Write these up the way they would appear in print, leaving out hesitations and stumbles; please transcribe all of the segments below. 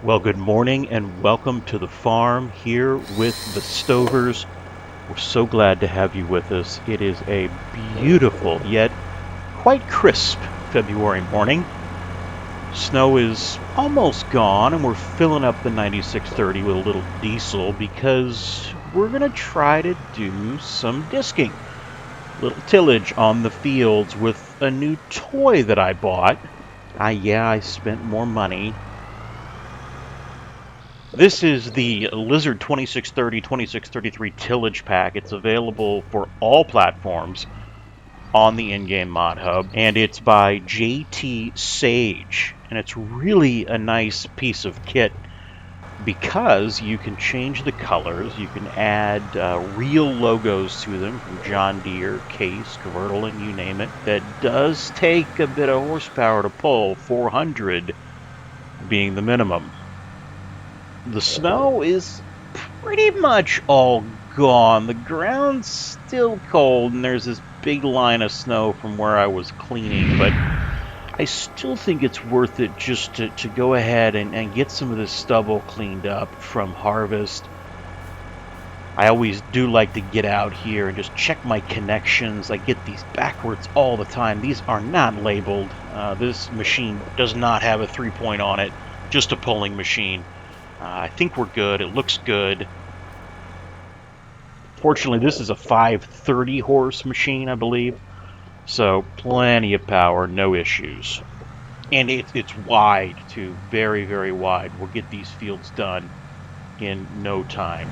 Well, good morning and welcome to the farm here with the Stovers. We're so glad to have you with us. It is a beautiful yet quite crisp February morning. Snow is almost gone and we're filling up the 9630 with a little diesel because we're going to try to do some disking. Little tillage on the fields with a new toy that I bought. I spent more money. This is the Lizard 2630-2633 tillage pack. It's available for all platforms on the in-game mod hub, and it's by JT Sage. And it's really a nice piece of kit because you can change the colors, you can add real logos to them from John Deere, Case, Vertlen, you name it. That does take a bit of horsepower to pull, 400 being the minimum. The snow is pretty much all gone. The ground's still cold, and there's this big line of snow from where I was cleaning, but I still think it's worth it just to go ahead and get some of this stubble cleaned up from harvest. I always do like to get out here and just check my connections. I get these backwards all the time. These are not labeled. This machine does not have a 3-point on it, just a pulling machine. I think we're good. It looks good. Fortunately, this is a 530 horse machine, I believe. So plenty of power, no issues. And it's wide, too. Very, very wide. We'll get these fields done in no time.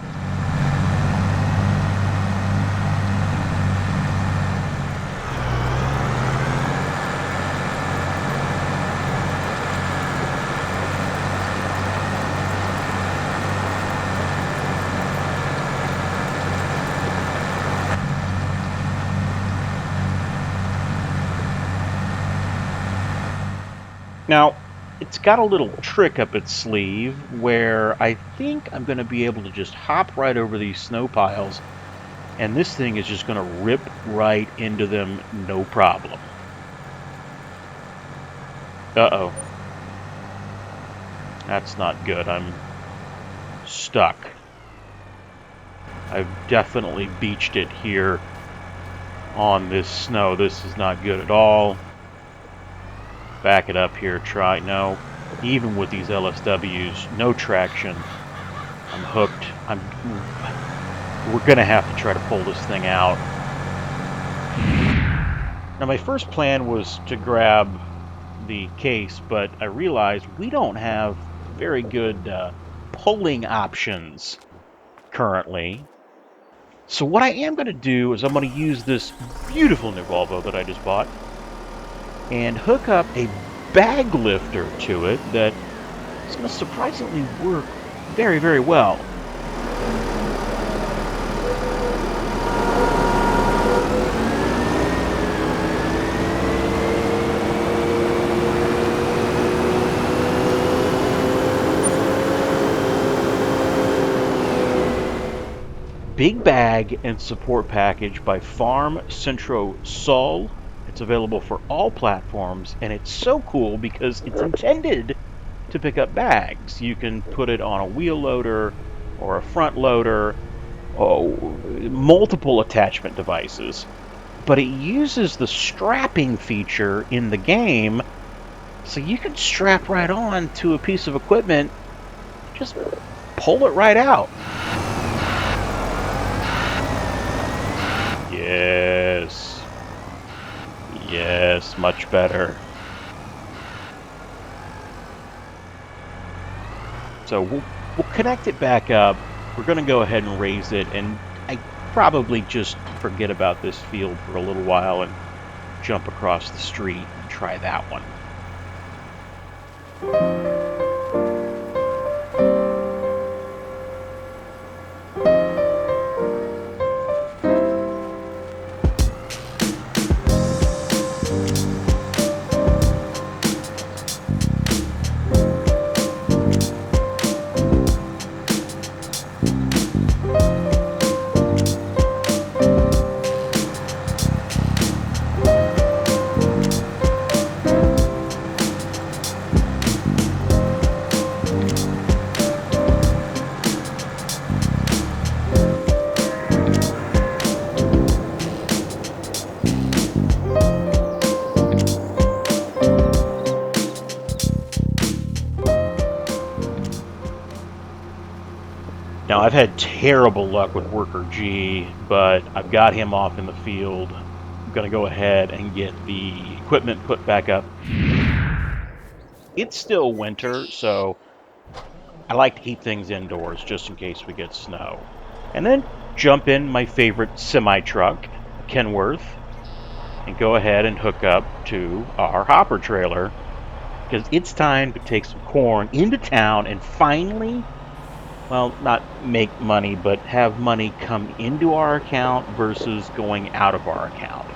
Now, it's got a little trick up its sleeve where I think I'm going to be able to just hop right over these snow piles, and this thing is just going to rip right into them, no problem. Uh-oh. That's not good. I'm stuck. I've definitely beached it here on this snow. This is not good at all. Back it up here, try. No, even with these LSWs, no traction. I'm hooked. We're gonna have to try to pull this thing out. Now my first plan was to grab the case, but I realized we don't have very good pulling options currently. So what I am gonna do is I'm gonna use this beautiful new Volvo that I just bought and hook up a bag lifter to it that is going to surprisingly work very, very well. Big bag and support package by Farm Centro Sol. It's available for all platforms, and it's so cool because it's intended to pick up bags. You can put it on a wheel loader or a front loader, multiple attachment devices. But it uses the strapping feature in the game, so you can strap right on to a piece of equipment, just pull it right out. Yes, much better. So we'll connect it back up. We're going to go ahead and raise it, and I probably just forget about this field for a little while and jump across the street and try that one. Now, I've had terrible luck with Worker G, but I've got him off in the field. I'm going to go ahead and get the equipment put back up. It's still winter, so I like to keep things indoors just in case we get snow. And then jump in my favorite semi-truck, Kenworth, and go ahead and hook up to our hopper trailer, because it's time to take some corn into town and finally, well, not make money, but have money come into our account versus going out of our account.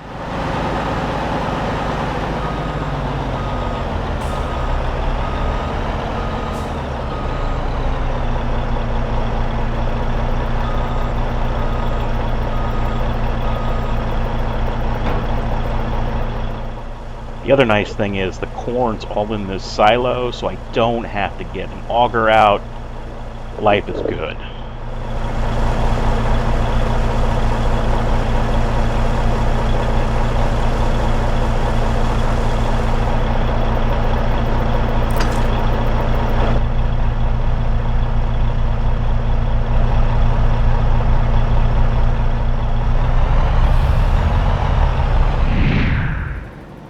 The other nice thing is the corn's all in this silo, so I don't have to get an auger out. Life is good.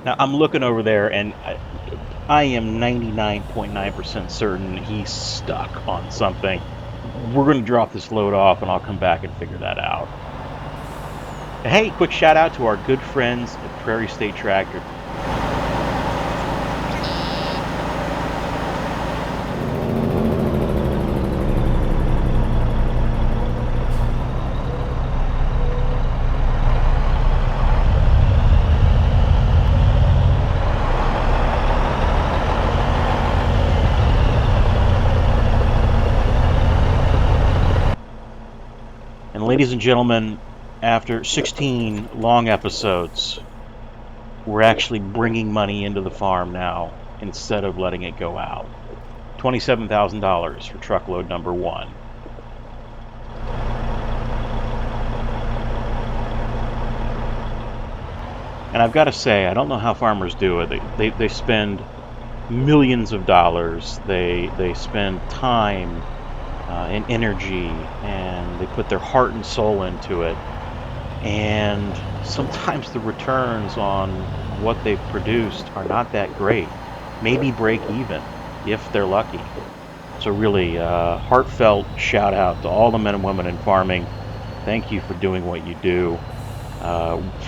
Now, I'm looking over there, and I am 99.9% certain he's stuck on something. We're going to drop this load off, and I'll come back and figure that out. Hey, quick shout out to our good friends at Prairie State Tractor. And ladies and gentlemen, after 16 long episodes, we're actually bringing money into the farm now instead of letting it go out. $27,000 for truckload number 1. And I've got to say, I don't know how farmers do it. They spend millions of dollars. They spend time and energy, and they put their heart and soul into it. And sometimes the returns on what they've produced are not that great. Maybe break even, if they're lucky. So really, heartfelt shout out to all the men and women in farming. Thank you for doing what you do.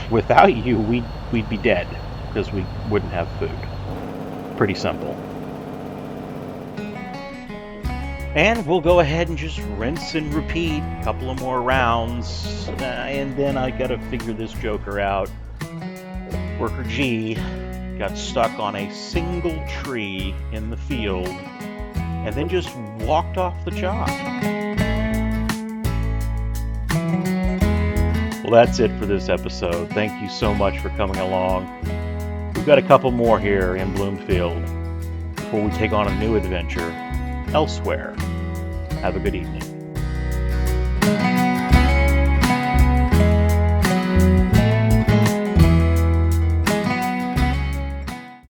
Without you, we'd be dead, because we wouldn't have food. Pretty simple. And we'll go ahead and just rinse and repeat a couple of more rounds, and then I gotta figure this joker out. Worker G got stuck on a single tree in the field and then just walked off the job. Well, that's it for this episode. Thank you so much for coming along. We've got a couple more here in Bloomfield before we take on a new adventure elsewhere. Have a good evening.